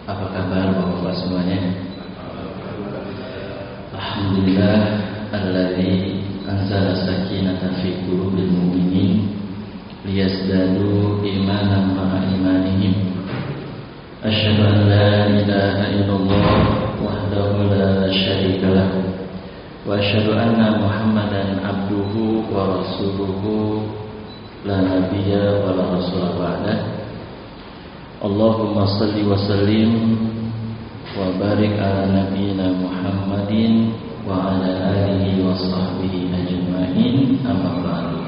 Apa kabar Bapak-bapak semuanya? Alhamdulillah alladzi anzala sakinata fi qulubil mu'minin liyazdadu imanan ma'a imanihim. Asyhadu an la ilaha illallah wahdahu la syarika lah wa asyhadu anna Muhammadan abduhu wa rasuluhu la nabiyya wa la rasula ba'dah. Allahumma salli wa sallim wa barik ala nabiyyina Muhammadin wa ala alihi wa sahbihi ajma'in, amma ba'du.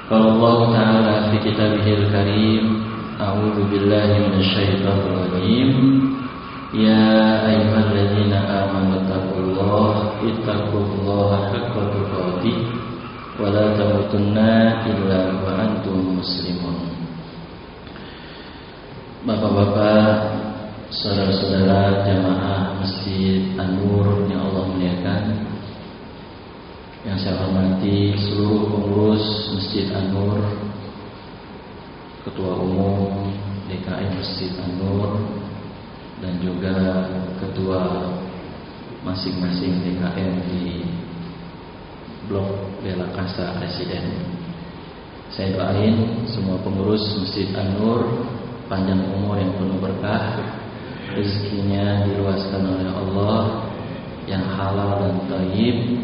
Qala Allah ta'ala fi kitabihil karim, a'udzu billahi minasy syaithanir rajim. Ya ayyuhalladzina amanu ittaqullaha haqqa tuqatih wa la tamutunna illa wa antum muslimun. Bapak-bapak, saudara-saudara jamaah Masjid An-Nur yang Allah muliakan, yang saya hormati seluruh pengurus Masjid An-Nur, Ketua Umum DKI Masjid An-Nur, dan juga ketua masing-masing DKM di Blok Bela Kasa Residen. Saya doain semua pengurus Masjid An-Nur panjang umur yang penuh berkah, rezekinya diluaskan oleh Allah yang halal dan thayyib,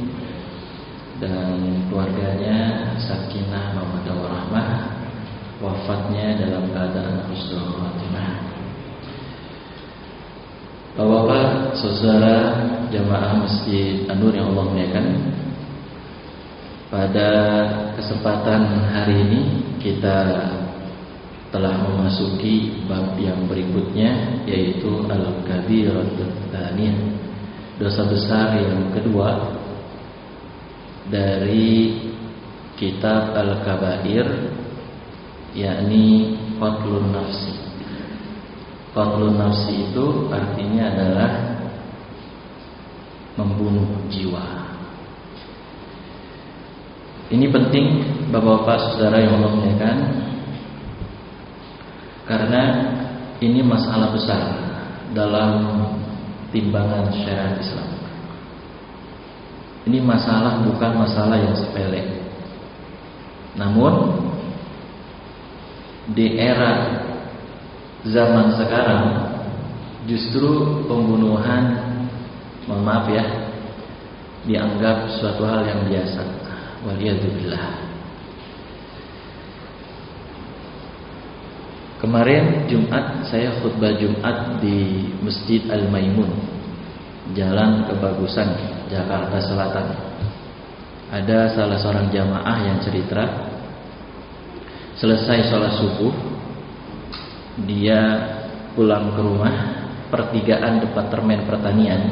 dan keluarganya sakinah mawaddah warahmah, wafatnya dalam keadaan husnul khatimah. Bapak-bapak, saudara jamaah Masjid An-Nur yang Allah muliakan, pada kesempatan hari ini kita telah memasuki bab yang berikutnya, yaitu Al-Kabiratul Tsaniyah, dosa besar yang kedua dari kitab Al-Kabair, yakni qatlun nafsi. Qatlun nafsi itu artinya adalah membunuh jiwa. Ini penting Bapak-bapak saudara yang Allah muliakan, karena ini masalah besar dalam timbangan syariat Islam. Ini masalah bukan masalah yang sepele. Namun di era zaman sekarang justru pembunuhan, mohon maaf ya, dianggap suatu hal yang biasa. Waliyadzubillah. Kemarin Jumat saya khutbah Jumat di Masjid Al-Maimun, Jalan Kebagusan, Jakarta Selatan. Ada salah seorang jamaah yang cerita, selesai sholat subuh, dia pulang ke rumah, pertigaan Departemen Pertanian,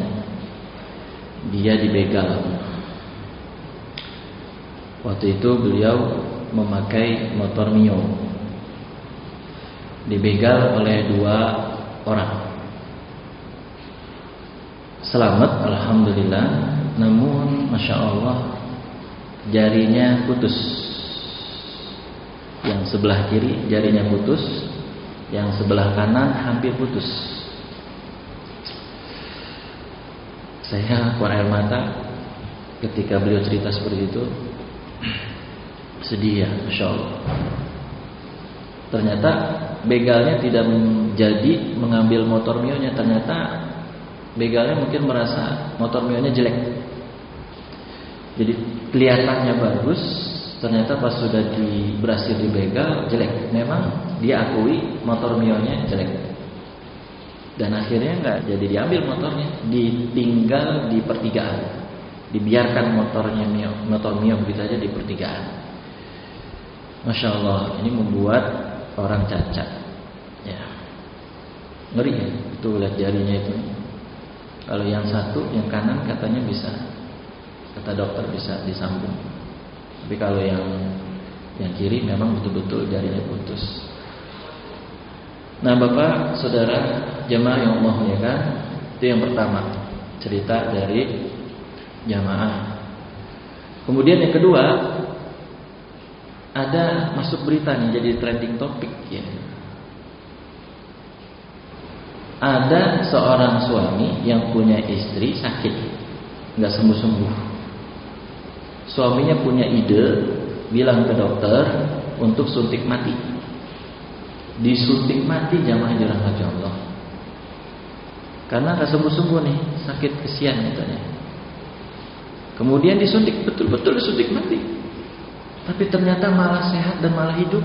dia dibegal. Waktu itu beliau memakai motor Mio, dibegal oleh 2 orang. Selamat, alhamdulillah. Namun masya Allah, jarinya putus. Yang sebelah kiri jarinya putus, yang sebelah kanan hampir putus. Saya keluar air mata ketika beliau cerita seperti itu. Sedih ya, masya Allah. Ternyata begalnya tidak menjadi mengambil motor Mio-nya. Ternyata begalnya mungkin merasa motor Mio-nya jelek. Jadi kelihatannya bagus, ternyata pas sudah berhasil dibegal jelek. Memang dia akui motor Mio-nya jelek. Dan akhirnya nggak jadi diambil motornya, ditinggal di pertigaan. Dibiarkan motor Mio begitu saja di pertigaan. Masya Allah, ini membuat orang cacat. Ya, ngeri ya, itu lihat jarinya itu. Kalau yang satu, yang kanan katanya bisa, kata dokter bisa disambung. Tapi kalau yang kiri memang betul-betul jarinya putus. Nah, Bapak, Saudara, jamaah yang Allah muliakan, itu yang pertama, cerita dari jamaah. Kemudian yang kedua, ada masuk berita nih, jadi trending topik ya. ada seorang suami yang punya istri sakit, nggak sembuh-sembuh. Suaminya punya ide, bilang ke dokter untuk suntik mati. Disuntik mati jamaah dirahmati Allah. Karena nggak sembuh-sembuh nih, sakit kesian katanya. Kemudian disuntik, betul-betul disuntik mati. Tapi ternyata malah sehat dan malah hidup.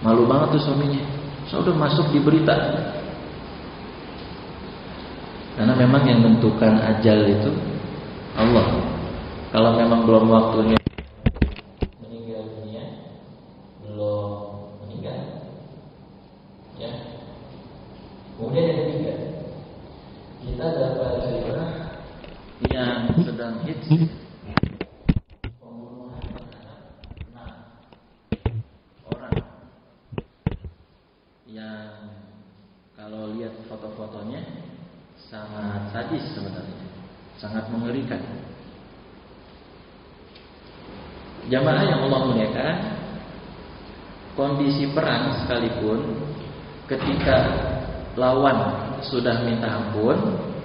Malu banget tuh suaminya. Saya udah masuk di berita. Karena memang yang menentukan ajal itu Allah. Kalau memang belum waktunya meninggal dunia, belum meninggal, ya. Kemudian yang ketiga, kita dapat cerita yang sedang hits, pembunuhan terhadap 6 orang yang kalau lihat foto-fotonya sangat sadis sebenarnya, sangat mengerikan. Jamaah yang Allah muliakan, kondisi perang sekalipun ketika lawan sudah minta ampun,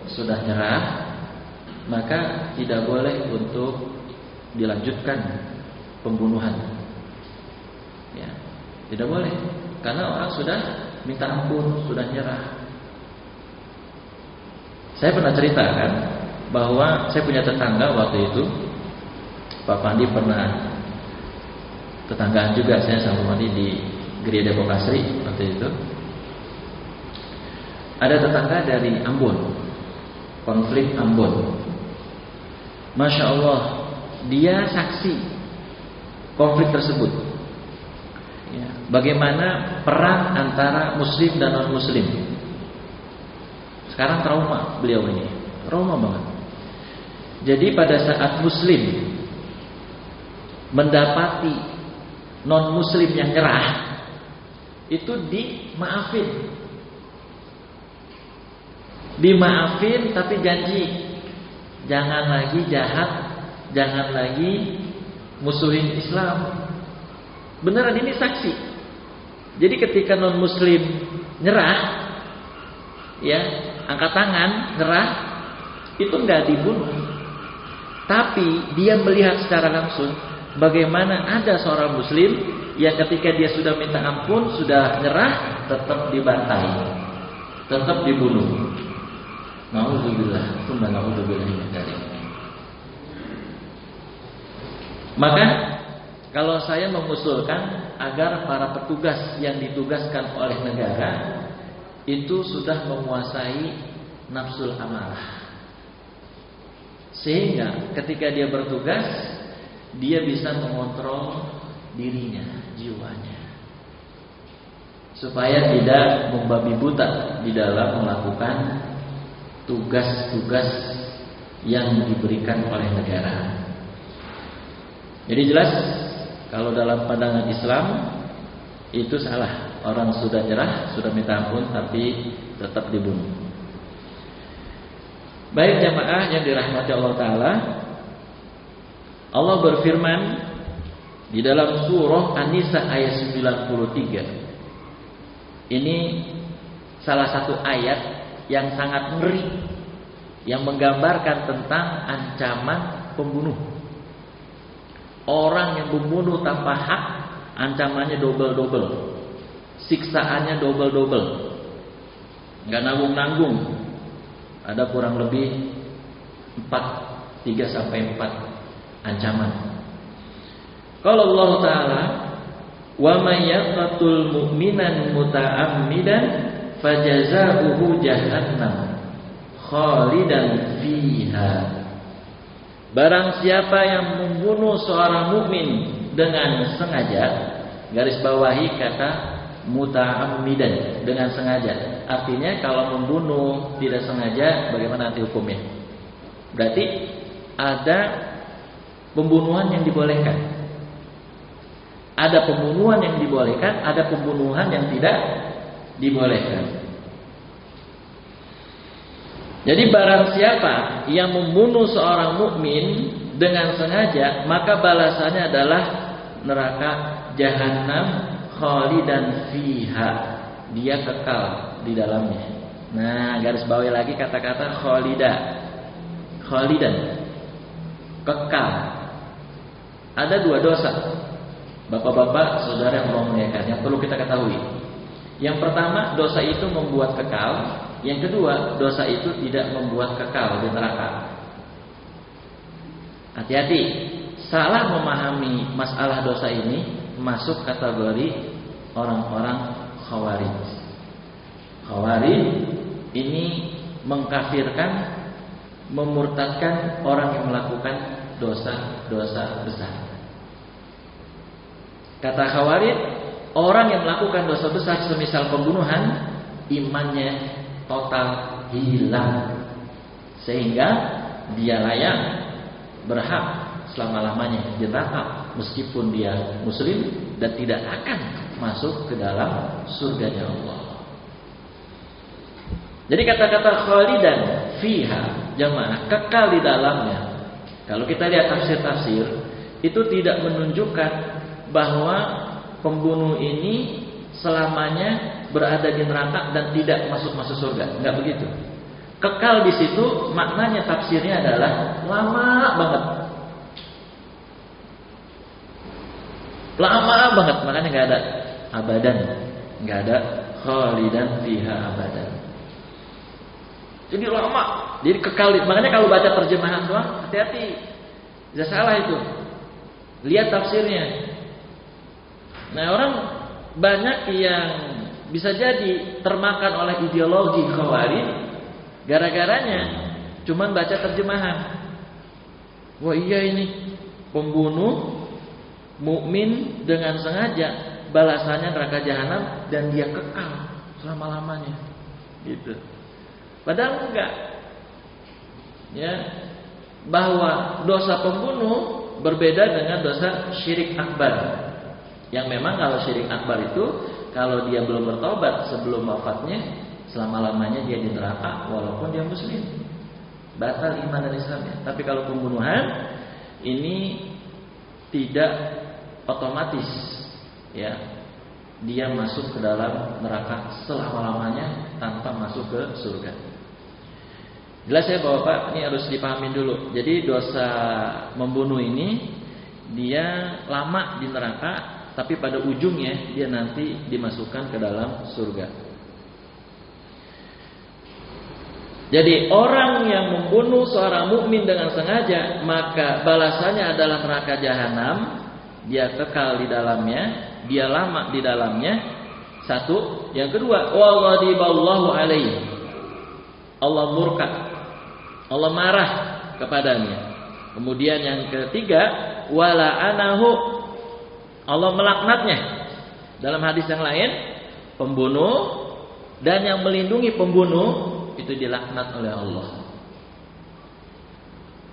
sudah nyerah, maka tidak boleh untuk dilanjutkan pembunuhan. Ya, tidak boleh, karena orang sudah minta ampun, sudah nyerah. Saya pernah ceritakan bahwa saya punya tetangga waktu itu, Pak Pandi pernah tetanggaan juga saya sama Pandi di Gereja Depok Asri waktu itu. Ada tetangga dari Ambon, konflik Ambon. Masya Allah, dia saksi konflik tersebut. Ya, bagaimana perang antara Muslim dan non-Muslim. Sekarang trauma beliau ini, trauma banget. Jadi pada saat Muslim mendapati non-Muslim yang nyerah, itu dimaafin, tapi janji jangan lagi jahat, jangan lagi musuhin Islam. Beneran ini saksi. Jadi ketika non-Muslim nyerah, ya, angkat tangan, nyerah, itu nggak dibunuh, tapi dia melihat secara langsung bagaimana ada seorang Muslim yang ketika dia sudah minta ampun, sudah nyerah, tetap dibantai, tetap dibunuh. Nauzubillah, tsumma nauzubillah min dzalik. Maka kalau saya mengusulkan agar para petugas yang ditugaskan oleh negara itu sudah menguasai nafsul amarah, sehingga ketika dia bertugas dia bisa mengontrol dirinya, jiwanya, supaya tidak membabi buta di dalam melakukan tugas-tugas yang diberikan oleh negara. Jadi jelas kalau dalam pandangan Islam itu salah. Orang sudah nyerah, sudah minta ampun, tapi tetap dibunuh. Baik jamaah yang dirahmati Allah Ta'ala, Allah berfirman di dalam surah An-Nisa ayat 93. Ini salah satu ayat yang sangat ngeri, yang menggambarkan tentang ancaman pembunuh. Orang yang membunuh tanpa hak, ancamannya double-double, siksaannya double-double, nggak nanggung-nanggung. Ada kurang lebih 3-4 ancaman. Kalau Allah Ta'ala, wa may yaqtul mu'minan muta'ammidan fajazauhu jahannam khalidan fiha. Barang siapa yang membunuh seorang mukmin dengan sengaja, garis bawahi kata muta'ammidan, dengan sengaja. Artinya kalau membunuh tidak sengaja, bagaimana nanti hukumnya? Berarti ada pembunuhan yang dibolehkan, ada pembunuhan yang dibolehkan, ada pembunuhan yang tidak dibolehkan. Jadi barang siapa yang membunuh seorang mukmin dengan sengaja, maka balasannya adalah neraka jahanam khalidan fiha. Dia kekal di dalamnya. Nah, garis bawahi lagi kata-kata khalidan, kekal. Ada dua dosa, bapak-bapak, saudara yang Allah muliakan, yang perlu kita ketahui. Yang pertama, dosa itu membuat kekal. Yang kedua, dosa itu tidak membuat kekal di neraka. Hati-hati, salah memahami masalah dosa ini masuk kategori orang-orang khawarij. Khawarij ini mengkafirkan, memurtadkan orang yang melakukan dosa-dosa besar. Kata khawarij, orang yang melakukan dosa besar semisal pembunuhan, imannya total hilang, sehingga dia layak, berhak selama-lamanya di neraka meskipun dia muslim dan tidak akan masuk ke dalam surganya Allah. Jadi kata-kata khalidan fiha, jamaah, kekal di dalamnya. Kalau kita lihat tafsir-tafsir, itu tidak menunjukkan bahwa pembunuh ini selamanya berada di neraka dan tidak masuk surga. Enggak begitu. Kekal di situ maknanya, tafsirnya adalah lama banget. Lama banget, makanya enggak ada abadan, enggak ada khalidan fiha abadan. Jadi lama, jadi kekal. Makanya kalau baca terjemahan doang, hati-hati, bisa salah itu. Lihat tafsirnya. Nah, orang banyak yang bisa jadi termakan oleh ideologi khawarij, gara-garanya cuman baca terjemahan. Wah iya ini pembunuh mukmin dengan sengaja, balasannya neraka jahanam dan dia kekal selama-lamanya. Gitu. Padahal enggak. Ya, bahwa dosa pembunuh berbeda dengan dosa syirik akbar. Yang memang kalau syirik akbar itu, kalau dia belum bertobat sebelum wafatnya, selama-lamanya dia di neraka walaupun dia muslim. Batal iman dan Islamnya. Tapi kalau pembunuhan ini tidak otomatis, ya, dia masuk ke dalam neraka selama-lamanya tanpa masuk ke surga. Jelas ya Bapak, ini harus dipahami dulu. Jadi dosa membunuh ini dia lama di neraka, tapi pada ujungnya dia nanti dimasukkan ke dalam surga. Jadi orang yang membunuh seorang mukmin dengan sengaja, maka balasannya adalah neraka jahanam. Dia kekal di dalamnya, dia lama di dalamnya. Satu, yang kedua, waghadiballahu alaihi. Allah murka, Allah marah kepadanya. Kemudian yang ketiga, wala'anahu, Allah melaknatnya. Dalam hadis yang lain, pembunuh dan yang melindungi pembunuh itu dilaknat oleh Allah.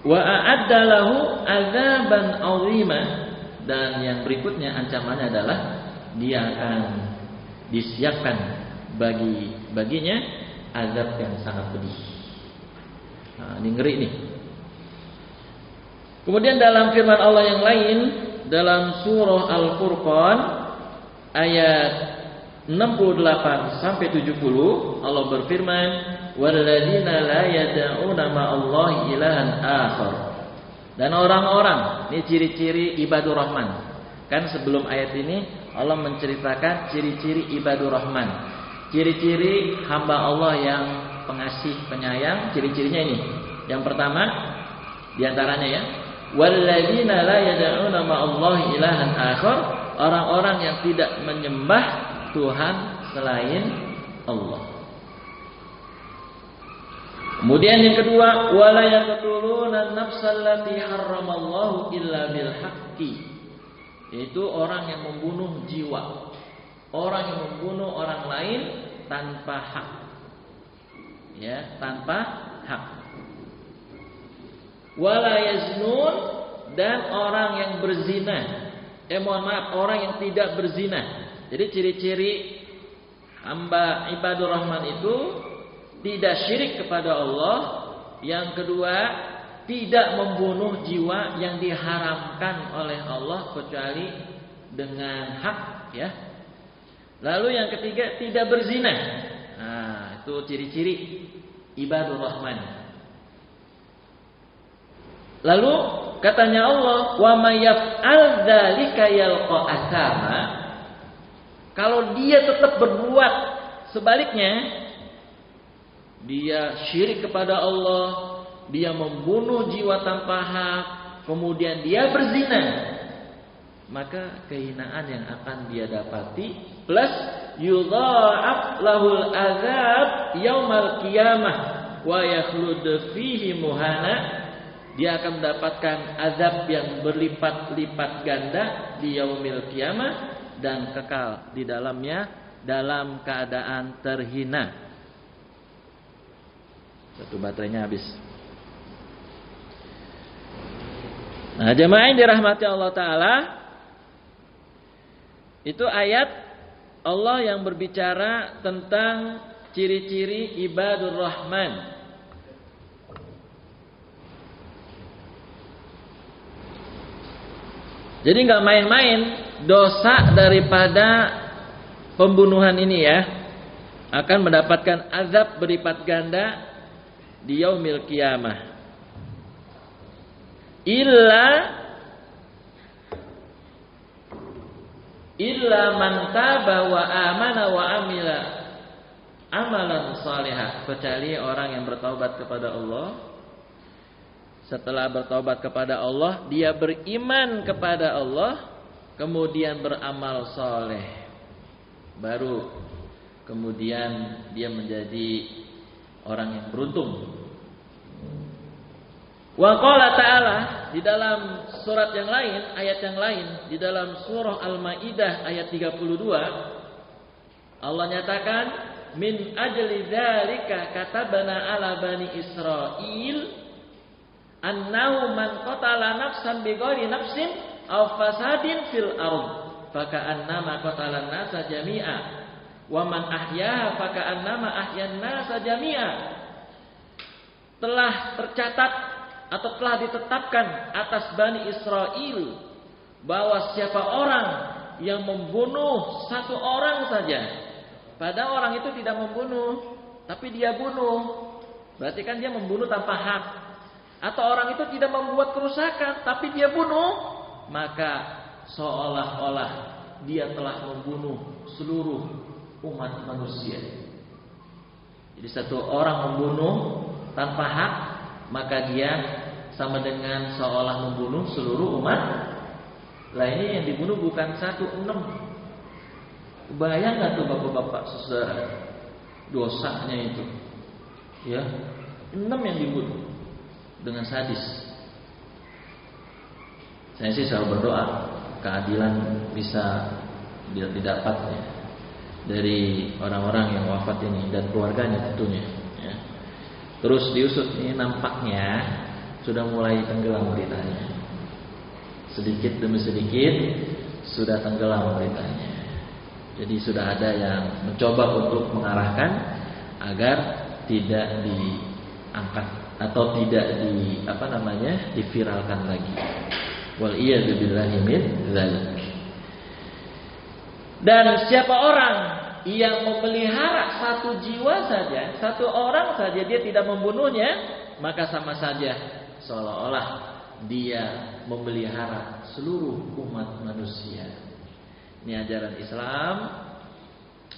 Wa a'adda lahu adzaban 'azima, dan yang berikutnya ancamannya adalah dia akan disiapkan baginya azab yang sangat pedih. Nah, ini ngeri nih. Kemudian dalam firman Allah yang lain, dalam surah Al-Furqan ayat 68 sampai 70, Allah berfirman, "Walladzina la yad'una ma'allahi ilahan akhar." Dan orang-orang, ini ciri-ciri ibadur rahman. Kan sebelum ayat ini Allah menceritakan ciri-ciri ibadur rahman. Ciri-ciri hamba Allah yang pengasih, penyayang, ciri-cirinya ini. Yang pertama, diantaranya ya, walladzina la yad'una ma'allahi ilahan akhar, orang-orang yang tidak menyembah Tuhan selain Allah. Kemudian yang kedua, wala yaqtuluna an-nafsal lati harramallahu illa bil haqqi, yaitu orang yang membunuh jiwa, orang yang membunuh orang lain tanpa hak. Ya, tanpa hak. Wala yaznun, dan orang yang berzina. Orang yang tidak berzina. Jadi ciri-ciri hamba ibadur rahman itu tidak syirik kepada Allah. Yang kedua, tidak membunuh jiwa yang diharamkan oleh Allah kecuali dengan hak, ya. Lalu yang ketiga, tidak berzina. Nah, Itu ciri-ciri ibadur rahman. Lalu katanya Allah, wa may yaf'al dzalika yalqa asama. Kalau dia tetap berbuat sebaliknya, dia syirik kepada Allah, dia membunuh jiwa tanpa hak, kemudian dia berzina, maka kehinaan yang akan dia dapati plus yudha'af lahul azab yaumal qiyamah wa yakhlud fihi muhana. Dia akan mendapatkan azab yang berlipat-lipat ganda di yaumil qiyamah dan kekal di dalamnya dalam keadaan terhina. Satu baterainya habis. Nah, jemaah yang dirahmati Allah Ta'ala, itu ayat Allah yang berbicara tentang ciri-ciri ibadur rahman. Jadi nggak main-main dosa daripada pembunuhan ini ya, akan mendapatkan azab berlipat ganda di yaumil qiyamah. Illa man taba wa amana wa amila amalan salihah, kecuali orang yang bertaubat kepada Allah. Setelah bertaubat kepada Allah, dia beriman kepada Allah, kemudian beramal soleh, baru kemudian dia menjadi orang yang beruntung. Wa qala ta'ala, di dalam surat yang lain, ayat yang lain, di dalam surah Al-Maidah ayat 32, Allah nyatakan, min ajli dzalika katabana ala bani Israil annahu man qatala nafsan bighairi nafsin aw fasadin fil ard faka'annama qatala an-nasa jami'a wa man ahyaha faka'annama ahyan nasa jami'a. Telah tercatat atau telah ditetapkan atas Bani Israel bahwa siapa orang yang membunuh satu orang saja, pada orang itu tidak membunuh tapi dia bunuh, berarti kan dia membunuh tanpa hak. Atau orang itu tidak membuat kerusakan tapi dia bunuh, maka seolah-olah dia telah membunuh seluruh umat manusia. Jadi satu orang membunuh tanpa hak, maka dia sama dengan seolah membunuh seluruh umat. Lah ini yang dibunuh bukan 1, 6. Bayang gak tuh bapak-bapak saudara dosanya itu, ya, 6 yang dibunuh dengan sadis. Saya sih selalu berdoa keadilan bisa didapat ya, dari orang-orang yang wafat ini dan keluarganya tentunya ya. Terus diusut, ini nampaknya sudah mulai tenggelam beritanya, sedikit demi sedikit sudah tenggelam beritanya. Jadi sudah ada yang mencoba untuk mengarahkan agar tidak diangkat atau tidak diviralkan lagi. Wal iyadzu billahi min dzalik. Dan siapa orang yang memelihara satu jiwa saja, satu orang saja, dia tidak membunuhnya, maka sama saja seolah-olah dia memelihara seluruh umat manusia. Ini ajaran Islam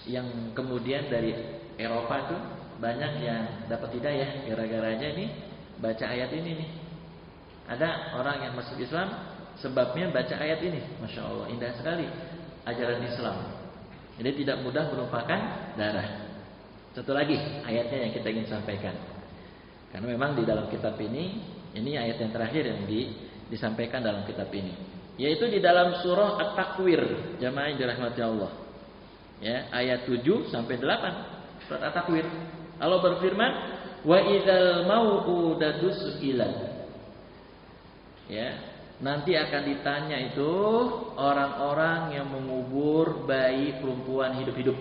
yang kemudian dari Eropa tuh banyak yang dapat hidayah gara-garanya ini baca ayat ini nih. Ada orang yang masuk Islam sebabnya baca ayat ini. Masya Allah, indah sekali ajaran Islam. Jadi tidak mudah menumpahkan darah. Satu lagi ayatnya yang kita ingin sampaikan, karena memang di dalam kitab ini ayat yang terakhir yang disampaikan dalam kitab ini, yaitu di dalam surah At-Takwir, jamaah yang dirahmati Allah ya, ayat 7 sampai 8 surat At-Takwir. Allah berfirman, wa idzal mau'udatu su'ilat, ya, nanti akan ditanya itu orang-orang yang mengubur bayi perempuan hidup-hidup.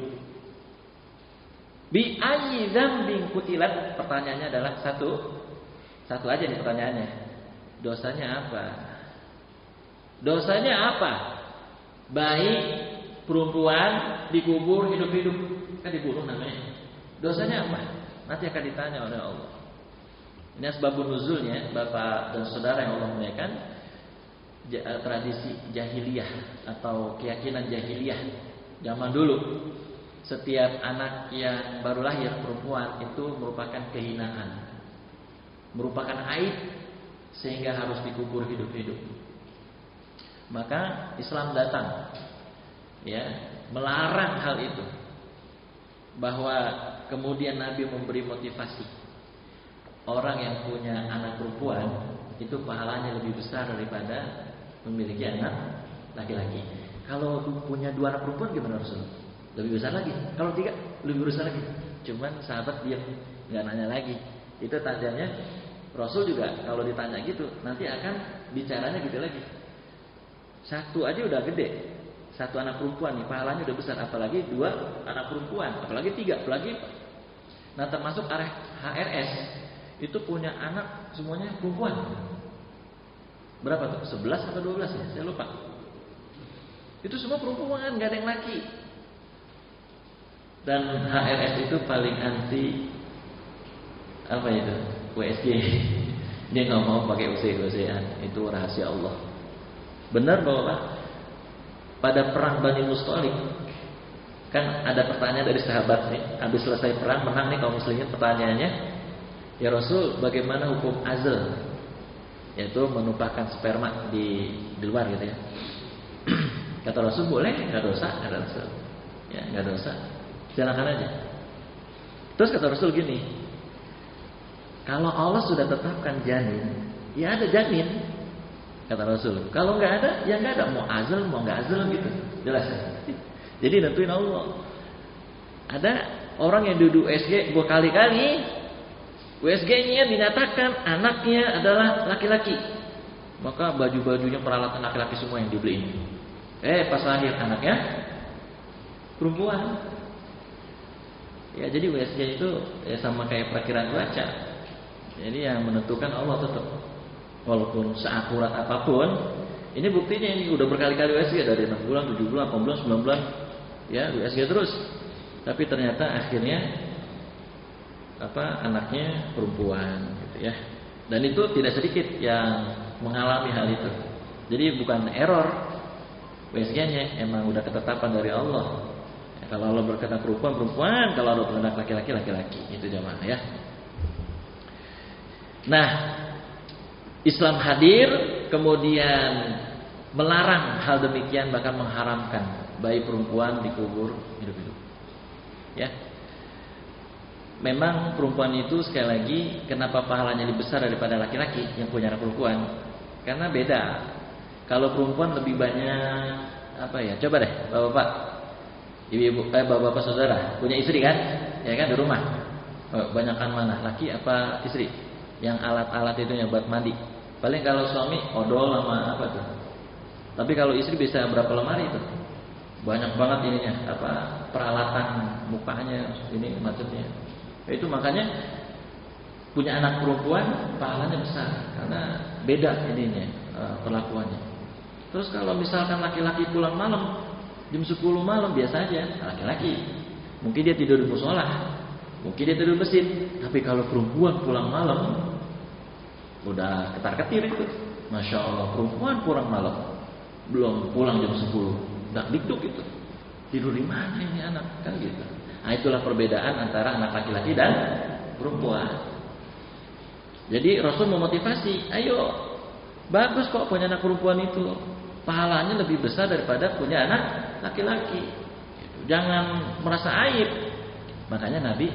Bi ayyi dzambin qutilat, pertanyaannya adalah satu aja nih pertanyaannya. Dosanya apa? Dosanya apa? Bayi perempuan dikubur hidup-hidup, kan dibunuh namanya. Dosanya apa? Nanti akan ditanya oleh Allah. Ini asbabun nuzulnya, Bapak dan Saudara yang Allah muliakan, tradisi jahiliyah atau keyakinan jahiliyah zaman dulu. Setiap anak yang baru lahir perempuan itu merupakan kehinaan, merupakan aib, sehingga harus dikubur hidup-hidup. Maka Islam datang, ya, melarang hal itu. Bahwa kemudian Nabi memberi motivasi, orang yang punya anak perempuan itu pahalanya lebih besar daripada memiliki anak laki-laki. Kalau punya 2 anak perempuan gimana Rasul? Lebih besar lagi. Kalau 3 lebih besar lagi. Cuman sahabat diam, nggak nanya lagi. Itu tandanya Rasul juga kalau ditanya gitu nanti akan bicaranya gitu lagi. 1 aja udah gede, 1 anak perempuan nih pahalanya udah besar, apalagi 2 anak perempuan, apalagi 3, apalagi 4. Nah termasuk HRS itu punya anak semuanya perempuan. Berapa tuh? 11 atau 12 ya? Saya lupa. Itu semua perempuan, nggak ada yang laki. Dan HRS itu paling anti apa itu? WSG. Dia nggak mau pakai WC-WCan. Itu rahasia Allah. Benar bahwa pada perang Bani Mustalik kan ada pertanyaan dari sahabat nih, habis selesai perang menang nih kaum muslimin, pertanyaannya, ya Rasul, bagaimana hukum azl, yaitu menumpahkan sperma di luar gitu ya. Kata Rasul, boleh, nggak dosa, kata Rasul, ya nggak dosa, silakan aja. Terus kata Rasul gini, kalau Allah sudah tetapkan janin, ya ada janin, kata Rasul. Kalau nggak ada, ya nggak ada, mau azl mau nggak azl gitu, jelas. Jadi nentuin Allah. Ada orang yang duduk USG berkali-kali, USG-nya dinyatakan anaknya adalah laki-laki, maka baju-bajunya peralatan laki-laki semua yang dibeliin. Pas lahir anaknya perempuan. Ya jadi USG itu ya sama kayak perkiraan cuaca. Jadi yang menentukan Allah tetap. Walaupun seakurat apapun, ini buktinya ini udah berkali-kali USG dari 6 bulan, 7 bulan, 8 bulan, 9 bulan, ya USG terus. Tapi ternyata akhirnya anaknya perempuan gitu ya. Dan itu tidak sedikit yang mengalami hal itu. Jadi bukan error USG-nya, emang udah ketetapan dari Allah. Ya, kalau Allah berkata perempuan, perempuan, kalau Allah berkata laki-laki, laki-laki. Itu jamaah ya. Nah, Islam hadir kemudian melarang hal demikian, bahkan mengharamkan bayi perempuan dikubur hidup-hidup. Ya. Memang perempuan itu sekali lagi kenapa pahalanya lebih besar daripada laki-laki yang punya anak perempuan? Karena beda. Kalau perempuan lebih banyak Coba deh, bapak-bapak, ibu-ibu, bapak-bapak saudara punya istri kan? Ya kan di rumah. Banyakan mana? Laki apa istri? Yang alat-alat itu yang buat mandi. Paling kalau suami odol sama apa tuh. Tapi kalau istri bisa berapa lemari itu? Banyak banget ininya, peralatan mukanya ini macamnya. Itu makanya punya anak perempuan pahalanya besar karena beda ininya perlakuannya. Terus kalau misalkan laki-laki pulang malam jam 10 malam biasa aja, laki-laki. Mungkin dia tidur di musola, mungkin dia tidur di masjid. Tapi kalau perempuan pulang malam udah ketar-ketir itu. Masya Allah, perempuan pulang malam belum pulang jam 10, dak dikduk itu. Tidur di mana ini anak? Kan gitu. Nah, itulah perbedaan antara anak laki-laki dan perempuan. Jadi Rasul memotivasi, ayo, bagus kok punya anak perempuan itu, pahalanya lebih besar daripada punya anak laki-laki. Jangan merasa aib. Makanya Nabi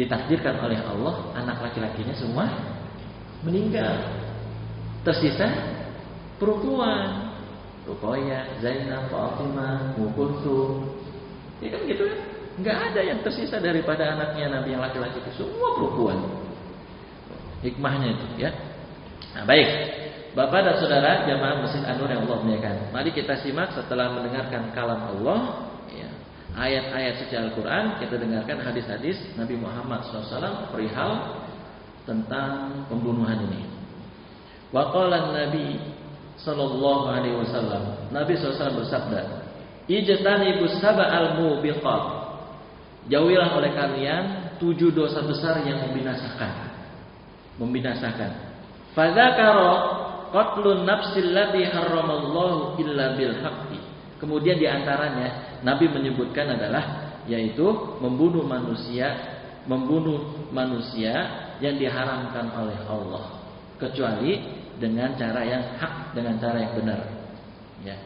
ditakdirkan oleh Allah anak laki-lakinya semua meninggal, tersisa perempuan. Ruqayyah, Zainab, Fatimah, Ummu Kulthum. Ya kan gitu kan? Enggak ada yang tersisa daripada anaknya Nabi yang laki-laki itu, semua perempuan. Hikmahnya itu ya. Nah, baik. Bapak dan saudara jamaah Masjid An-Nur yang Allah muliakan. Mari kita simak setelah mendengarkan kalam Allah, ya, ayat-ayat suci Al-Qur'an, kita dengarkan hadis-hadis Nabi Muhammad SAW perihal tentang pembunuhan ini. Wa qala Nabi sallallahu alaihi wasallam, Nabi SAW bersabda, "Ijtanibus sab'al mubiqat." Jauhilah oleh kalian 7 dosa besar yang membinasakan. Fadzakara qatlun nafsil lati harramallahu illa bil haqqi. Kemudian di antaranya Nabi menyebutkan adalah yaitu membunuh manusia yang diharamkan oleh Allah kecuali dengan cara yang hak, dengan cara yang benar. Ya.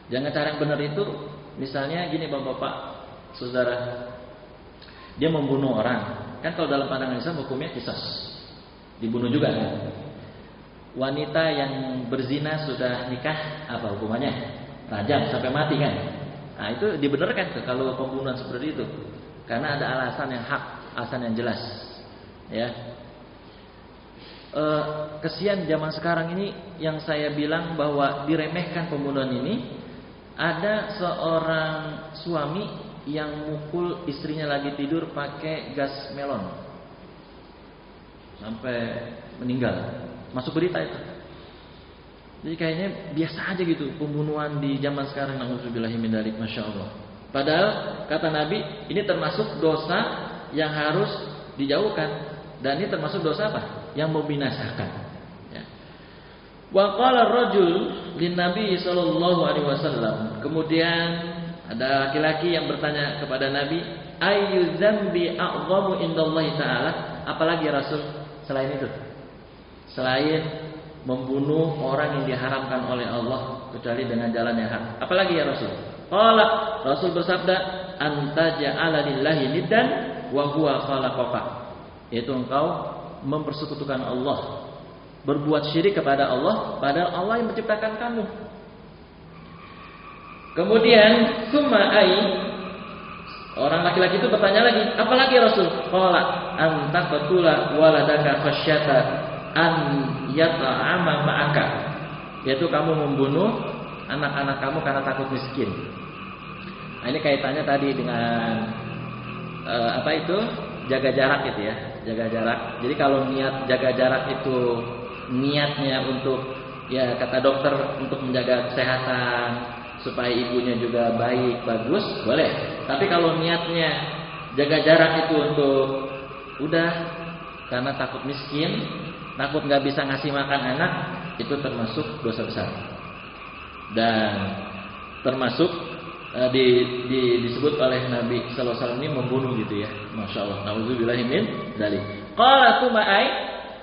Jangan cara yang benar itu misalnya gini Bapak-bapak, Saudara. Dia membunuh orang. Kan kalau dalam pandangan Islam hukumnya qisas. Dibunuh juga kan. Wanita yang berzina sudah nikah apa hukumannya? Rajam sampai mati kan. Nah, itu dibenarkan tuh kalau pembunuhan seperti itu. Karena ada alasan yang hak, alasan yang jelas. Ya. Kesian zaman sekarang ini yang saya bilang bahwa diremehkan pembunuhan ini, ada seorang suami yang mukul istrinya lagi tidur pakai gas melon sampai meninggal. Masuk berita itu. Jadi kayaknya biasa aja gitu pembunuhan di zaman sekarang. Nauzubillahi min dzalik, masya Allah. Padahal kata Nabi ini termasuk dosa yang harus dijauhkan, dan ini termasuk dosa apa? Yang membinasakan. Ya. Wa qala ar-rajul lin Nabi sallallahu alaihi wasallam. Kemudian ada laki-laki yang bertanya kepada Nabi, ayyu dzambi a'zamu indallahi ta'ala? Apalagi ya Rasul selain itu? Selain membunuh orang yang diharamkan oleh Allah kecuali dengan jalan yang hak. Apalagi ya Rasul? Qala, Rasul bersabda, anta ja'ala lillahi niddan wa huwa khalaqaka. Yaitu engkau mempersekutukan Allah, berbuat syirik kepada Allah padahal Allah yang menciptakan kamu. Kemudian summa ai, orang laki-laki itu bertanya lagi, apalagi ya Rasul? Qala anta qatula waladaka khasyata an yata'ama ma'aka. Yaitu kamu membunuh anak-anak kamu karena takut miskin. Nah, ini kaitannya tadi dengan apa itu? Jaga jarak gitu ya, jaga jarak. Jadi kalau niat jaga jarak itu niatnya untuk ya kata dokter untuk menjaga kesehatan supaya ibunya juga baik, bagus, boleh. Tapi kalau niatnya jaga jarak itu untuk udah karena takut miskin, takut nggak bisa ngasih makan anak, itu termasuk dosa besar. Dan termasuk disebut oleh Nabi sallallahu alaihi wasallam ini membunuh gitu ya. Masya Allah. Nauzubillahi min dzalik. Qala tsuma'ai.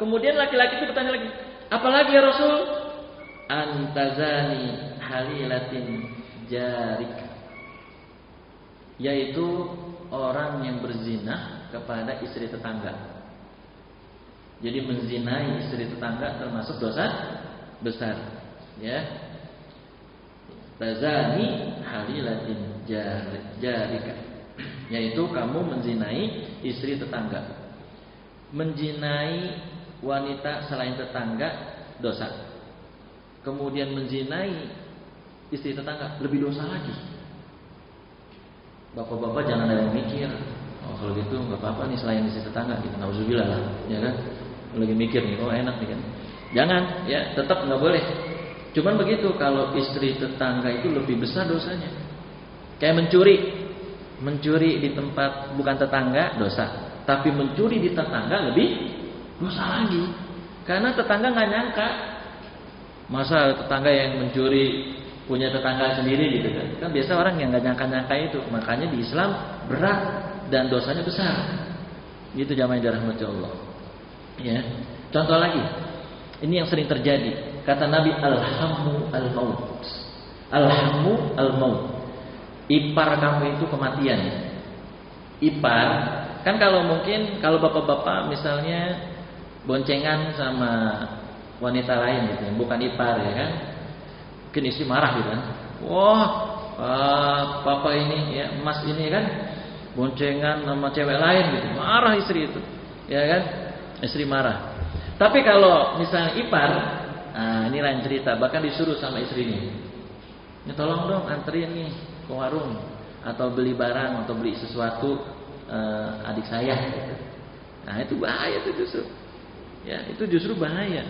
Kemudian laki-laki itu bertanya lagi, apalagi ya Rasul? Antazani halilatin jarik. Yaitu orang yang berzina kepada istri tetangga. Jadi menzinai istri tetangga termasuk dosa besar, ya. Tazani halilatin jarika, yaitu kamu menzinai istri tetangga. Menzinai wanita selain tetangga dosa. Kemudian menzinai istri tetangga lebih dosa lagi. Bapak-bapak jangan ada yang mikir, oh kalau gitu nggak apa-apa nih selain istri tetangga, gitu. Nauzubillah lah, ya kan? Lagi mikir nih, oh enak nih kan? Jangan, ya tetap nggak boleh. Cuman begitu, kalau istri tetangga itu lebih besar dosanya. Kayak mencuri di tempat bukan tetangga dosa, tapi mencuri di tetangga lebih dosa lagi. Karena tetangga nggak nyangka, masa tetangga yang mencuri punya tetangga sendiri gitu kan? Kan biasa orang yang nggak nyangka itu, makanya di Islam berat dan dosanya besar. Gitu jamaah yang dirahmati Allah. Ya, contoh lagi, ini yang sering terjadi. Kata Nabi, alhammu al-maut. Alhammu al-maut. Ipar kamu itu kematian. Ipar, kan kalau mungkin kalau bapak-bapak misalnya boncengan sama wanita lain gitu, bukan ipar ya kan, mungkin istri marah gitu kan. Wah, papa ini ya, mas ini kan boncengan sama cewek lain gitu, marah istri itu, ya kan, istri marah. Tapi kalau misalnya ipar, nah ini lain cerita, bahkan disuruh sama istrinya, ya tolong dong anterin nih ke warung atau beli barang atau beli sesuatu adik saya gitu. Nah itu bahaya tuh justru, ya itu justru bahaya.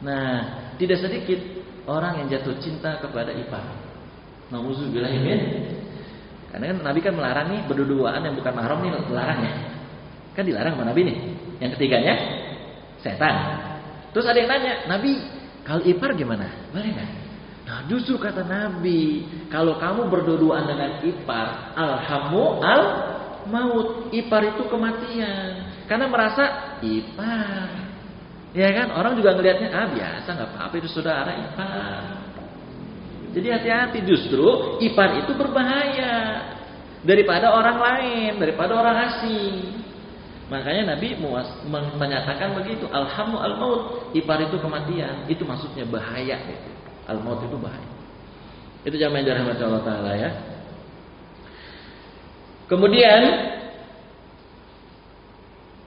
Nah tidak sedikit orang yang jatuh cinta kepada ipar. Nauzubillahi min. Karena kan Nabi kan melarang nih berdua-duaan yang bukan mahram nih, melarang ya. Kan dilarang sama Nabi nih. Yang ketiganya setan. Terus ada yang nanya, Nabi, kalau ipar gimana? Boleh nggak? Nah justru kata Nabi, kalau kamu berdua-duaan dengan ipar, alhamu al maut, ipar itu kematian. Karena merasa ipar, ya kan? Orang juga ngelihatnya biasa, nggak apa-apa itu saudara ipar. Jadi hati-hati, justru ipar itu berbahaya daripada orang lain, daripada orang asing. Makanya Nabi menyatakan begitu, alhamu al maut, ipar itu kematian, itu maksudnya bahaya gitu. Al maut itu bahaya. Itu jamaah yang dirahmati Allah Taala ya. Kemudian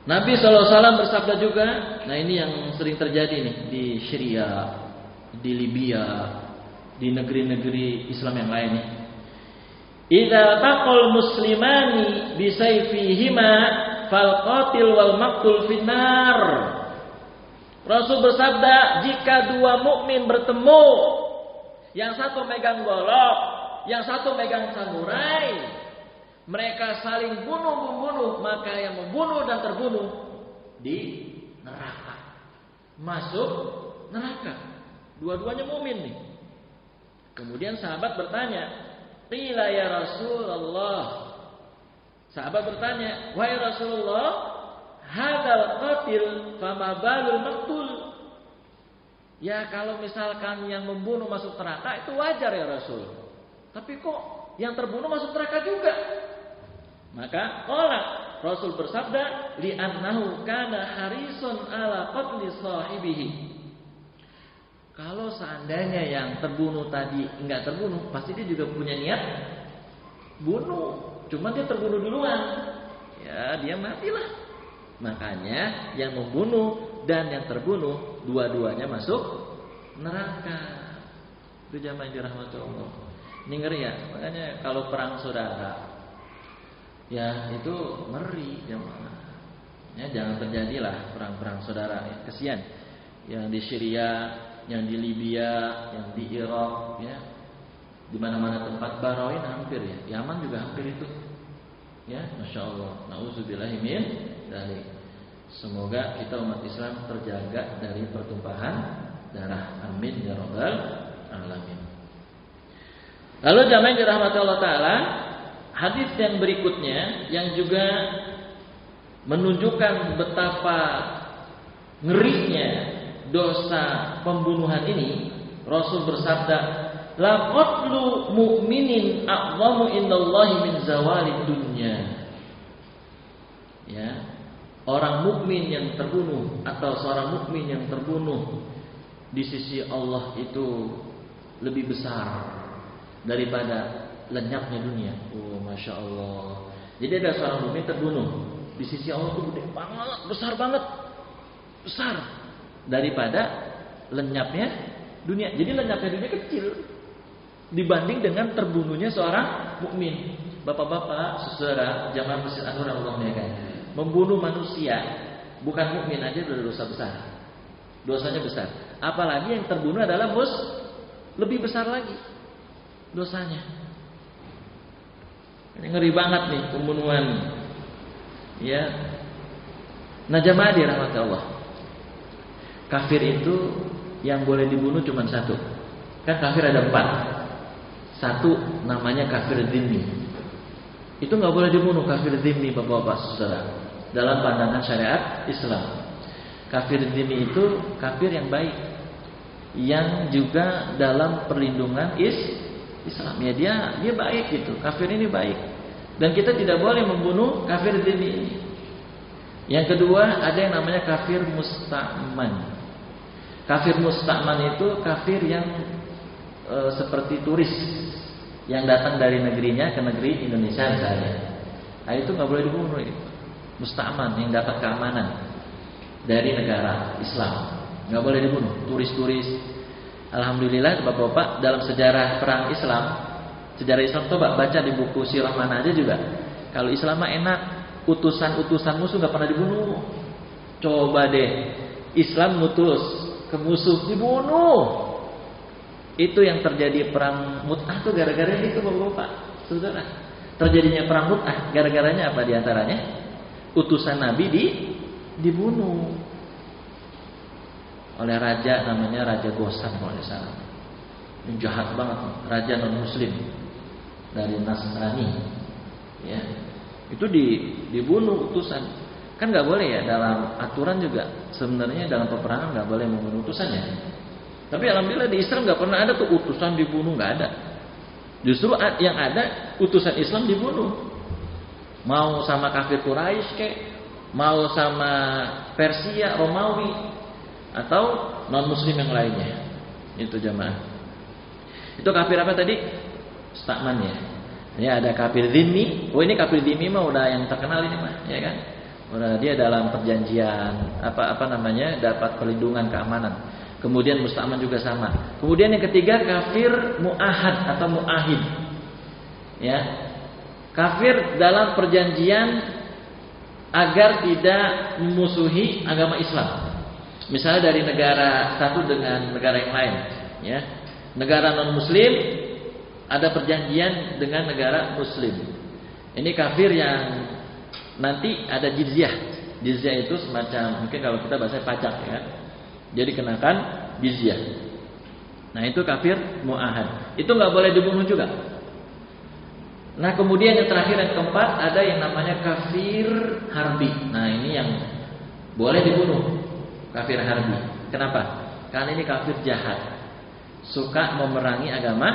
Nabi SAW bersabda juga, nah ini yang sering terjadi nih di Syria, di Libya, di negeri-negeri Islam yang lain nih. Idza taqal muslimani bisayfihima fal qatil wal maqtul finnar. Rasul bersabda, jika dua mukmin bertemu, yang satu megang golok, yang satu megang samurai, mereka saling bunuh-membunuh, maka yang membunuh dan terbunuh di neraka. Masuk neraka. Dua-duanya mukmin nih. Kemudian sahabat bertanya, "Qila ya Rasulullah." Sahabat bertanya, "Wahai Rasulullah, hadzal qatil fama balul maqtul?" Ya kalau misalkan yang membunuh masuk neraka itu wajar ya Rasul. Tapi kok yang terbunuh masuk neraka juga? Maka Rasul bersabda, li'annahu kana harisun ala qatli sahibihi. Kalau seandainya yang terbunuh tadi enggak terbunuh, pasti dia juga punya niat bunuh. Cuma dia terbunuh duluan. Ya, dia matilah. Makanya yang membunuh dan yang terbunuh dua-duanya masuk neraka. Itu jamaah yang dirahmati Allah. Ini ngeri ya. Makanya kalau perang saudara, ya itu ngeri jamaah. Ya jangan terjadilah perang-perang saudara. Ya, kesian. Yang di Syria, yang di Libya, yang di Irak, ya. Di mana-mana tempat Bahrain hampir ya. Yaman juga hampir itu. Ya, Masya Allah. Nauzubillahi min dzalik. Semoga kita umat Islam terjaga dari pertumpahan darah. Amin ya rabbal alamin. Lalu jamaah yang dirahmati Allah Taala, hadis yang berikutnya yang juga menunjukkan betapa ngerinya dosa pembunuhan ini, Rasul bersabda, la qatlu mu'minin a'zamu indallahi min zawalid dunya. Ya, orang mukmin yang terbunuh atau seorang mukmin yang terbunuh di sisi Allah itu lebih besar daripada lenyapnya dunia. Oh, Masya Allah. Jadi ada seorang mukmin terbunuh di sisi Allah itu gede banget, besar banget, besar daripada lenyapnya dunia. Jadi lenyapnya dunia kecil dibanding dengan terbunuhnya seorang mukmin. Bapak-bapak, saudara, jamaah masjid An-Nur Allah muliakan, membunuh manusia bukan mukmin aja sudah dosa besar. Dosanya besar. Apalagi yang terbunuh adalah lebih besar lagi dosanya. Ini ngeri banget nih pembunuhan. Ya. Nah jamaah dirahmati Allah. Kafir itu yang boleh dibunuh cuma satu. Kan kafir ada 4. Satu namanya kafir dzimmi. Itu nggak boleh dibunuh kafir dzimmi, bapak-bapak saudara. Dalam pandangan syariat Islam, kafir dzimmi itu kafir yang baik, yang juga dalam perlindungan Islam. Ya dia baik gitu. Kafir ini baik. Dan kita tidak boleh membunuh kafir dzimmi ini. Yang kedua ada yang namanya kafir musta'man. Kafir musta'man itu kafir yang seperti turis yang datang dari negerinya ke negeri Indonesia misalnya. Nah itu nggak boleh dibunuh. Musta'man yang dapat keamanan dari negara Islam nggak boleh dibunuh. Turis-turis. Alhamdulillah bapak-bapak, dalam sejarah perang Islam, sejarah Islam coba baca di buku sirah mana aja juga. Kalau Islam mah enak, utusan-utusan musuh nggak pernah dibunuh. Coba deh, Islam ngutus ke musuh dibunuh. Itu yang terjadi perang Mu'tah tuh gara-gara itu bapak-bapak, saudara. Terjadinya perang Mu'tah gara-garanya apa diantaranya? Utusan Nabi dibunuh oleh raja namanya Raja Ghassan kalau tidak salah. Ini jahat banget, raja non Muslim dari Nasrani. Ya, itu dibunuh utusan. Kan nggak boleh ya, dalam aturan juga sebenarnya dalam peperangan nggak boleh membunuh utusannya. Tapi alhamdulillah di Islam nggak pernah ada tuh utusan dibunuh, nggak ada. Justru yang ada utusan Islam dibunuh. Mau sama kafir Quraisy kek, mau sama Persia, Romawi, atau non Muslim yang lainnya. Itu jamaah. Itu kafir apa tadi? Mustakman ya. Ini ada kafir dhimmi. Oh ini kafir dhimmi mah udah yang terkenal ini mah, ya kan? Udah dia dalam perjanjian apa namanya dapat perlindungan keamanan. Kemudian mustakman juga sama. Kemudian yang ketiga kafir muahad atau muahid. Ya. Kafir dalam perjanjian agar tidak memusuhi agama Islam. Misalnya dari negara satu dengan negara yang lain, ya. Negara non muslim ada perjanjian dengan negara muslim. Ini kafir yang nanti ada jizyah. Jizyah itu semacam mungkin kalau kita bahasa pajak ya. Jadi kenakan jizyah. Nah itu kafir muahad. Itu nggak boleh dibunuh juga. Nah kemudian yang terakhir yang keempat ada yang namanya kafir harbi. Nah ini yang boleh dibunuh. Kafir harbi. Kenapa? Karena ini kafir jahat. Suka memerangi agama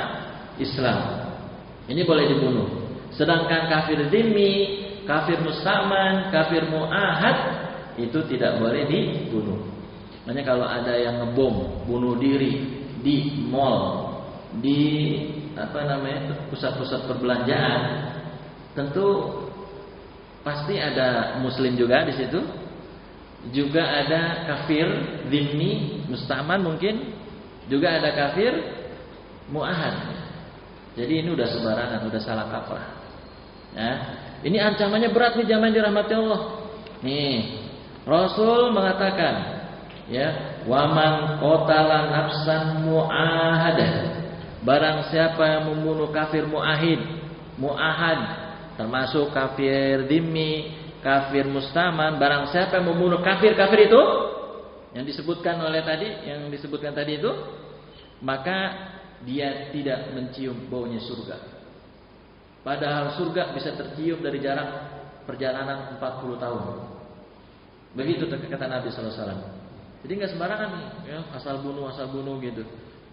Islam. Ini boleh dibunuh. Sedangkan kafir dhimmi, kafir mustakman, kafir muahad itu tidak boleh dibunuh. Makanya kalau ada yang ngebom, bunuh diri di mall, di pusat-pusat perbelanjaan, tentu pasti ada muslim juga di situ. Juga ada kafir dhimmi, mustakman mungkin, juga ada kafir muahad. Jadi ini udah sembarangan, udah salah kaprah. Ya. Ini ancamannya berat nih jamaah dirahmati Allah. Nih, Rasul mengatakan, ya, waman qatala nafsan muahadah. Barang siapa yang membunuh kafir muahad, termasuk kafir dhimmi, kafir mustaman, barang siapa yang membunuh kafir itu yang disebutkan tadi itu, maka dia tidak mencium baunya surga. Padahal surga bisa tercium dari jarak perjalanan 40 tahun. Begitu kata Nabi sallallahu alaihi wasallam. Jadi enggak sembarangan nih, ya, asal bunuh gitu.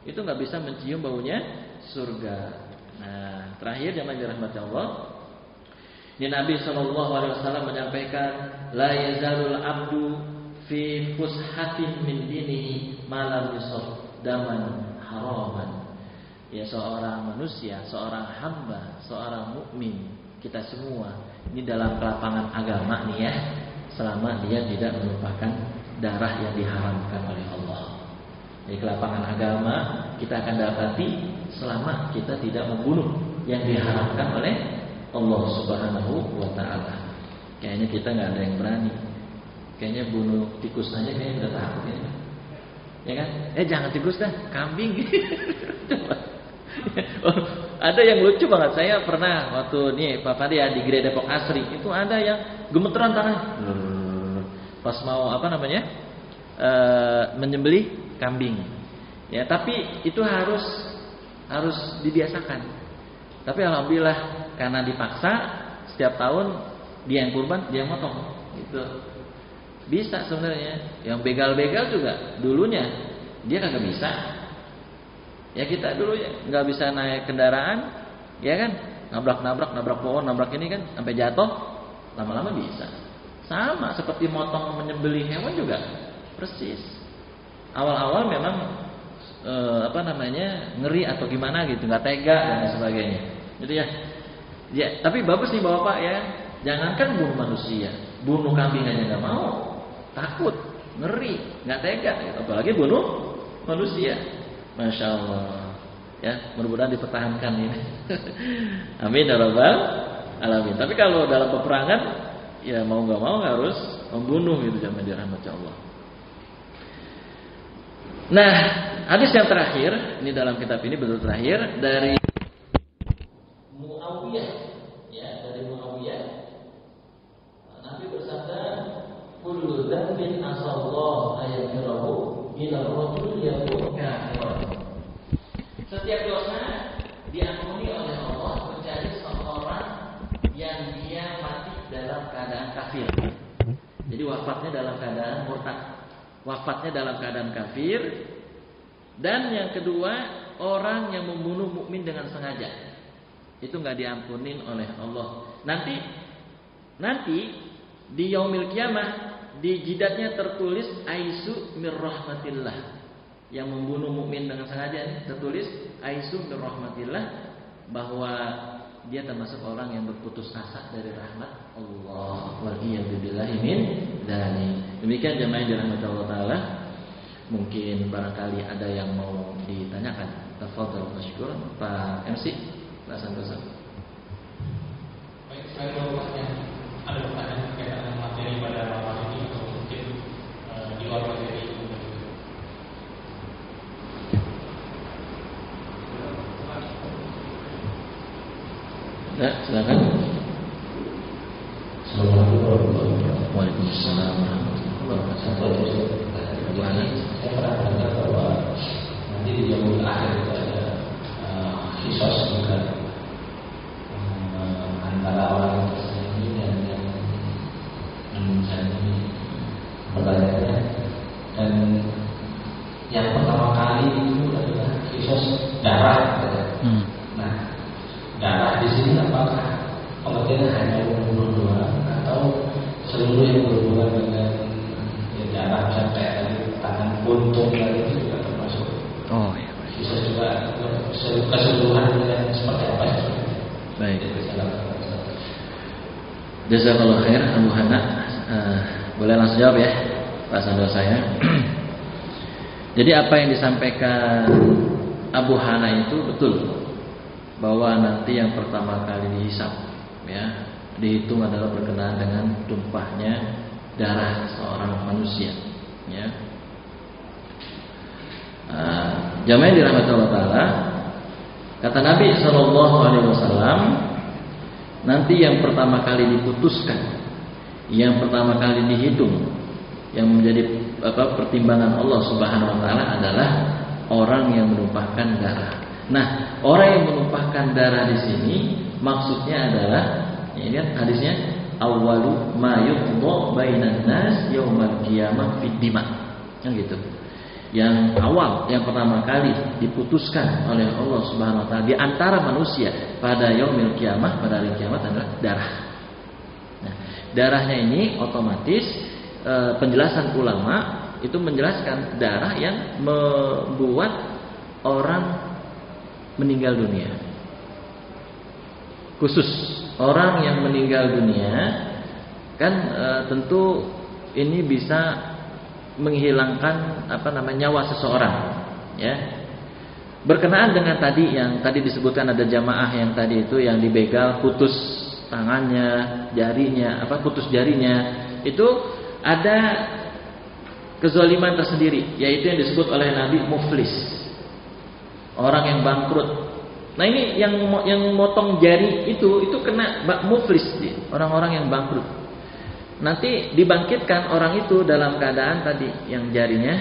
Itu enggak bisa mencium baunya surga. Nah, terakhir yang dirahmati Allah, ini Nabi sallallahu alaihi wasallam menyampaikan, la yazalul abdu fi fushatin min dinihi ma lam yusaf daman haraman. Ya, seorang manusia, seorang hamba, seorang mukmin, kita semua ini dalam kelapangan agama nih ya, selama dia tidak melupakan darah yang diharamkan oleh Allah. Di kelapangan agama kita akan dapati selama kita tidak membunuh yang diharamkan oleh Allah Subhanahu wa taala. Kayaknya kita nggak ada yang berani. Kayaknya bunuh tikus aja kayaknya udah takut ya. Ya kan? Jangan tikus dah, kambing. Ada yang lucu banget. Saya pernah waktu nih Pak Fadi di Gereja Depok Asri, itu ada yang gemeteran tangan. Pas mau menyembelih kambing. Ya, tapi itu harus dibiasakan. Tapi alhamdulillah karena dipaksa setiap tahun dia yang kurban, dia yang motong. Gitu. Bisa sebenarnya. Yang begal-begal juga dulunya dia kagak bisa. Ya kita dulu ya nggak bisa naik kendaraan, ya kan? Nabrak pohon, nabrak ini kan sampai jatuh, lama-lama bisa. Sama seperti motong menyembelih hewan juga persis. Awal-awal memang ngeri atau gimana gitu, nggak tega dan sebagainya. Gitu ya. Ya, tapi bagus nih Bapak ya. Jangankan bunuh manusia, bunuh kambing aja nggak mau, takut, ngeri, nggak tega, apalagi bunuh manusia. Masya Allah. Ya, mudah-mudahan dipertahankan ini. Amin ya rabbal alamin. Tapi kalau dalam peperangan, ya mau nggak mau harus membunuh gitu jamaah dirahmati Allah. Nah, hadis yang terakhir ini dalam kitab ini betul terakhir dari Muawiyah. ya, dari Muawiyah. Nabi bersabda, kullu dzambin asallahu ayaghfirahu ila rajul yakun kafiran. Setiap dosa diampuni oleh Allah kecuali seorang yang dia mati dalam keadaan kafir. Jadi wafatnya dalam keadaan murtad, wafatnya dalam keadaan kafir. Dan yang kedua, orang yang membunuh mukmin dengan sengaja, itu nggak diampunin oleh Allah. Nanti di yaumil kiamah di jidatnya tertulis aisu mir rahmatillah. Yang membunuh mukmin dengan sengaja tertulis aisu mir rahmatillah, bahwa dia termasuk orang yang berputus asa dari rahmat Allah. Wa'iyyabillahi min dzalik. Demikian jemaah yang dirahmati Allah taala. Mungkin barangkali ada yang mau ditanyakan. Tafadhol masykur Pak MC, Pak Santoso. Baik, saya ada pertanyaan berkaitan dengan materi pada malam ini atau mungkin di luar materi itu. Ya, silakan. Assalamualaikum warahmatullahi wabarakatuh. Waalaikumsalam warahmatullahi wabarakatuh. Saya pernah dengar bahwa nanti di yaumul akhir itu ada kisos juga antara orang yang tersayangi dan yang mensayangi, pertanyaannya. Dan yang pertama kali itu adalah kisos darah. Nah, darah di sini apakah pengertiannya hanya membunuh doang atau seluruh yang berhubungan dengan darah, sampai tangan buntung dan itu juga termasuk? Oh iya. Bisa juga keseluruhan yang seperti apa? Baik. Jazakallahu khair Abu Hana. Boleh langsung jawab ya Pak Santoso saya. Jadi apa yang disampaikan Abu Hana itu betul, bahwa nanti yang pertama kali dihisab, ya, dihitung adalah berkenaan dengan tumpahnya darah seorang manusia, ya. Jamaah dirahmati Allah taala, kata Nabi SAW, nanti yang pertama kali diputuskan, yang pertama kali dihitung, yang menjadi pertimbangan Allah Subhanahu wa taala adalah orang yang menumpahkan darah. Nah, orang yang menumpahkan darah di sini maksudnya adalah, ini kan hadisnya, awwalu ma yuqda bainan nas yaumal qiyamah fid dima. Kan gitu. Yang awal, yang pertama kali diputuskan oleh Allah Subhanahu wa taala di antara manusia pada yaumil qiyamah, pada hari kiamat adalah darah. Nah, darahnya ini otomatis penjelasan ulama itu menjelaskan darah yang membuat orang meninggal dunia. Khusus orang yang meninggal dunia kan tentu ini bisa menghilangkan nyawa seseorang, ya. Berkenaan dengan tadi yang tadi disebutkan, ada jamaah yang tadi itu yang dibegal, putus tangannya, jarinya, putus jarinya, itu ada kezaliman tersendiri, yaitu yang disebut oleh Nabi muflis, orang yang bangkrut. Nah ini yang motong jari itu kena muflis, orang-orang yang bangkrut. Nanti dibangkitkan orang itu dalam keadaan tadi yang jarinya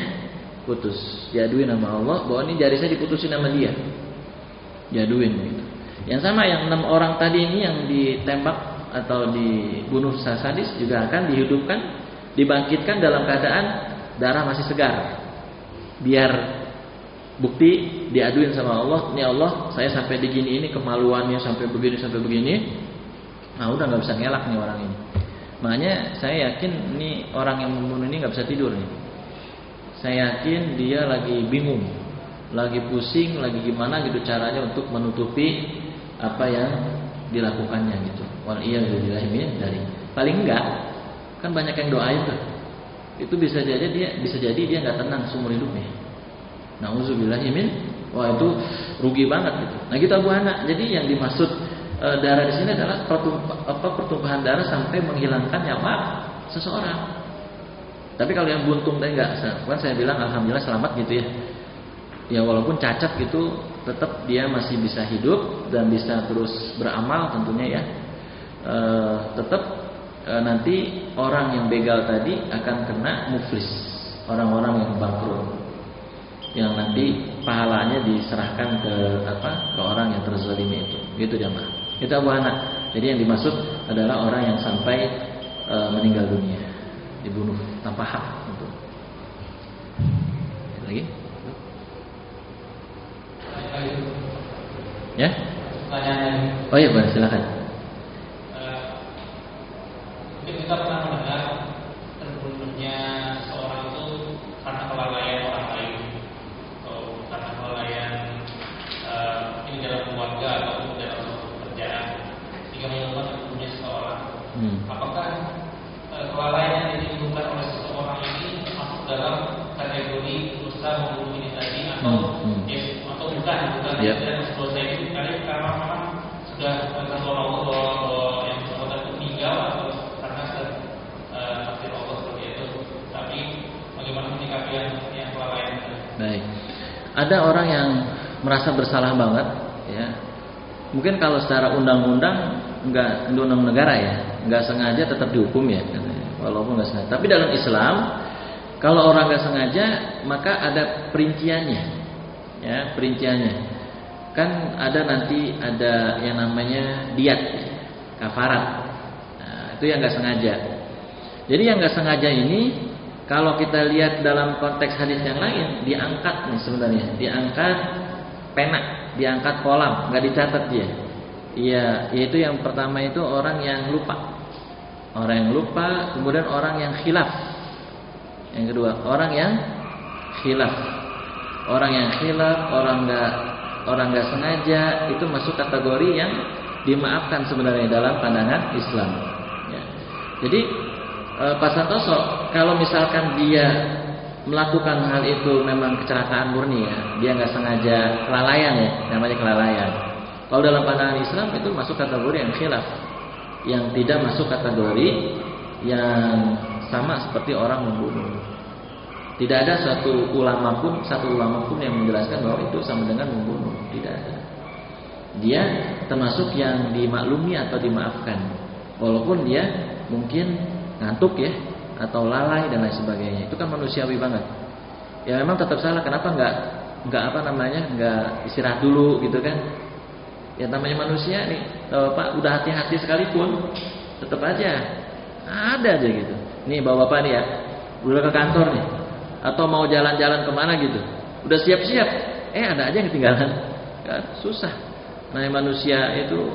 putus, diaduin sama Allah bahwa ini jari saya diputusin sama dia, diaduin gitu. Yang sama yang 6 orang tadi ini yang ditembak atau dibunuh sadis juga akan dihidupkan, dibangkitkan dalam keadaan darah masih segar, biar bukti diaduin sama Allah. Ini Allah, saya sampai di gini ini kemaluannya sampai begini. Nah udah nggak bisa ngelak nih orang ini. Makanya saya yakin nih orang yang membunuh ini nggak bisa tidur nih. Saya yakin dia lagi bingung, lagi pusing, lagi gimana gitu caranya untuk menutupi apa yang dilakukannya gitu. Waliyahzubillahi min dzalik. Paling enggak kan banyak yang doain tuh. Itu bisa jadi dia nggak tenang seumur hidupnya. Nauzubillahi min, wah itu rugi banget gitu. Nah gitu Abu Hana. Jadi yang dimaksud darah di sini adalah pertumpahan darah sampai menghilangkan nyawa seseorang. Tapi kalau yang buntung tadi enggak, kan saya bilang alhamdulillah selamat gitu ya. Ya walaupun cacat gitu, tetap dia masih bisa hidup dan bisa terus beramal tentunya ya. tetap nanti orang yang begal tadi akan kena muflis, orang-orang yang bangkrut, yang nanti pahalanya diserahkan ke orang yang terzalimi itu. Gitu jamaah. Itu Abu Hana. Jadi yang dimaksud adalah orang yang sampai meninggal dunia, dibunuh tanpa hak. Lagi? Ya? Oh iya, boleh, silakan. Mungkin kita pernah mendengar terbunuhnya seorang itu karena kelalaian orang lain, atau karena kelalaian ini dalam keluarga atau dalam suatu pekerjaan, sehingga menyebabkan terbunuhnya seseorang. Apakah kelalaian yang ditimbulkan oleh seseorang ini masuk dalam kategori dosa membunuh ini tadi, atau bukan dan dosa itu karena memang sudah tertentu Allah bahwa yang bersangkutan itu meninggal atau karena takdir Allah seperti itu. Tapi bagaimana menyikapi yang kelalaian? Baik, ada orang yang merasa bersalah banget, ya. Mungkin kalau secara undang-undang nggak, undang negara ya, nggak sengaja tetap dihukum ya, walaupun nggak sengaja. Tapi dalam Islam, kalau orang nggak sengaja, maka ada perinciannya, ya, perinciannya. Kan ada nanti ada yang namanya diat, kafarat. Nah, itu yang nggak sengaja. Jadi yang nggak sengaja ini, kalau kita lihat dalam konteks hadis yang lain, diangkat nih sebenarnya, diangkat pena, diangkat kolam, nggak dicatat dia. Iya, yaitu yang pertama itu orang yang lupa, kemudian orang yang khilaf. Yang kedua, orang yang khilaf, orang nggak sengaja, itu masuk kategori yang dimaafkan sebenarnya dalam pandangan Islam. Ya. Jadi Pak Santoso, kalau misalkan dia melakukan hal itu memang kecelakaan murni ya, dia nggak sengaja, kelalaian ya, namanya kelalaian. Kalau dalam pandangan Islam itu masuk kategori yang khilaf, yang tidak masuk kategori yang sama seperti orang membunuh. Tidak ada satu ulama pun yang menjelaskan bahwa itu sama dengan membunuh. Tidak ada. Dia termasuk yang dimaklumi atau dimaafkan, walaupun dia mungkin ngantuk ya, atau lalai dan lain sebagainya. Itu kan manusiawi banget. Ya memang tetap salah. Kenapa nggak istirahat dulu gitu kan? Ya namanya manusia nih. Pak udah hati-hati sekalipun, tetap aja ada aja gitu. Nih bapak-bapak nih ya, udah ke kantor nih, atau mau jalan-jalan kemana gitu, udah siap-siap, ada aja yang ketinggalan. Kan susah. Nah manusia itu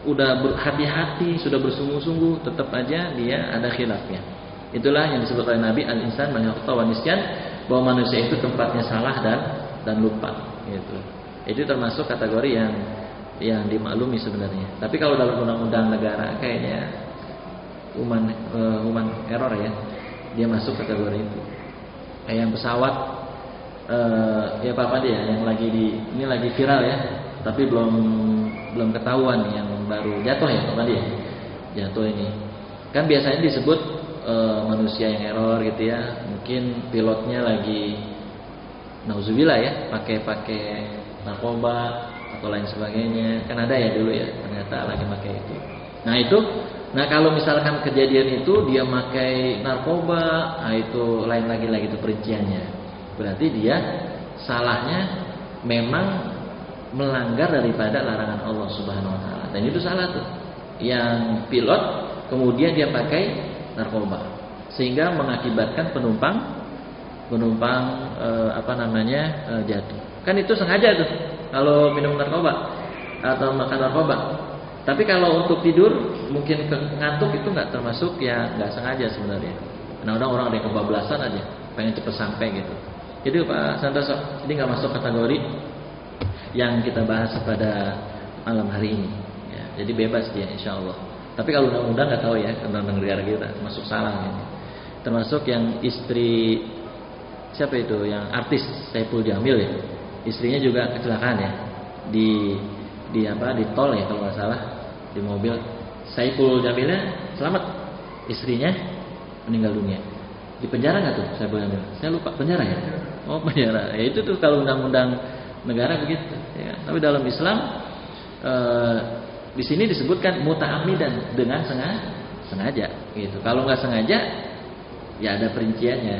udah berhati-hati, sudah bersungguh-sungguh, tetap aja dia ada khilafnya. Itulah yang disebut oleh Nabi al-insan man yakhta wa nisyan, bahwa manusia itu tempatnya salah dan lupa. Gitu. Itu termasuk kategori yang dimaklumi sebenarnya. Tapi kalau dalam undang-undang negara kayaknya human error ya, dia masuk kategori itu. Kayak yang pesawat, ya apa dia yang ini lagi viral ya, tapi belum ketahuan yang baru jatuh ya apa dia jatuh ini. Kan biasanya disebut manusia yang error gitu ya, mungkin pilotnya lagi nauzubillah ya, pakai narkoba atau lain sebagainya. Kan ada ya dulu ya, ternyata lagi pakai itu. Nah kalau misalkan kejadian itu dia pakai narkoba, nah itu lain lagi itu perinciannya. Berarti dia salahnya memang melanggar daripada larangan Allah Subhanahu wa taala. Dan itu salah tuh. Yang pilot kemudian dia pakai narkoba sehingga mengakibatkan penumpang jatuh. Kan itu sengaja tuh kalau minum narkoba atau makan narkoba. Tapi kalau untuk tidur mungkin ngantuk itu nggak termasuk ya, nggak sengaja sebenarnya. Kadang-kadang orang ada yang kebablasan aja, pengen cepet sampai gitu. Jadi Pak Santoso, ini nggak masuk kategori yang kita bahas pada malam hari ini. Ya, jadi bebas dia, insya Allah. Tapi kalau undang-undang nggak tahu ya, undang-undang negara kita masuk salah ini. Termasuk yang istri siapa itu, yang artis Saipul Jamil ya, istrinya juga kecelakaan ya di tol ya kalau nggak salah, di mobil. Saipul Jamilnya selamat, istrinya meninggal dunia. Di penjara nggak tuh Saipul Jamil? Saya lupa, penjara ya? Oh penjara. Ya itu tuh kalau undang-undang negara begitu. Ya. Tapi dalam Islam Di sini disebutkan muta'ammidan, dengan sengaja gitu. Kalau nggak sengaja ya ada perinciannya,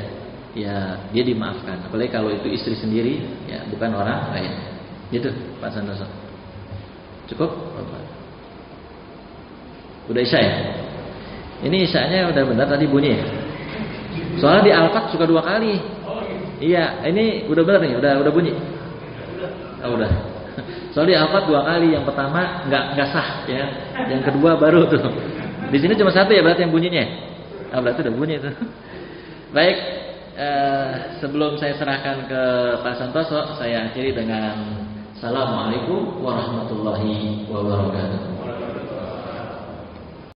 ya dia dimaafkan. Apalagi kalau itu istri sendiri, ya bukan orang lain. Gitu Pak Santoso. Cukup? Udah isya ya? Ini isyanya udah benar tadi bunyi ya? Soalnya di Al-Fat suka 2 kali. Iya, ini udah benar nih, udah bunyi. Oh, udah. Soalnya di Al-Fat 2 kali, yang pertama nggak sah ya, yang kedua baru tuh. Di sini cuma 1 ya berarti yang bunyinya. Ah, berarti udah bunyi tuh. Baik, sebelum saya serahkan ke Pak Santoso, saya akhiri dengan Assalamualaikum warahmatullahi wabarakatuh.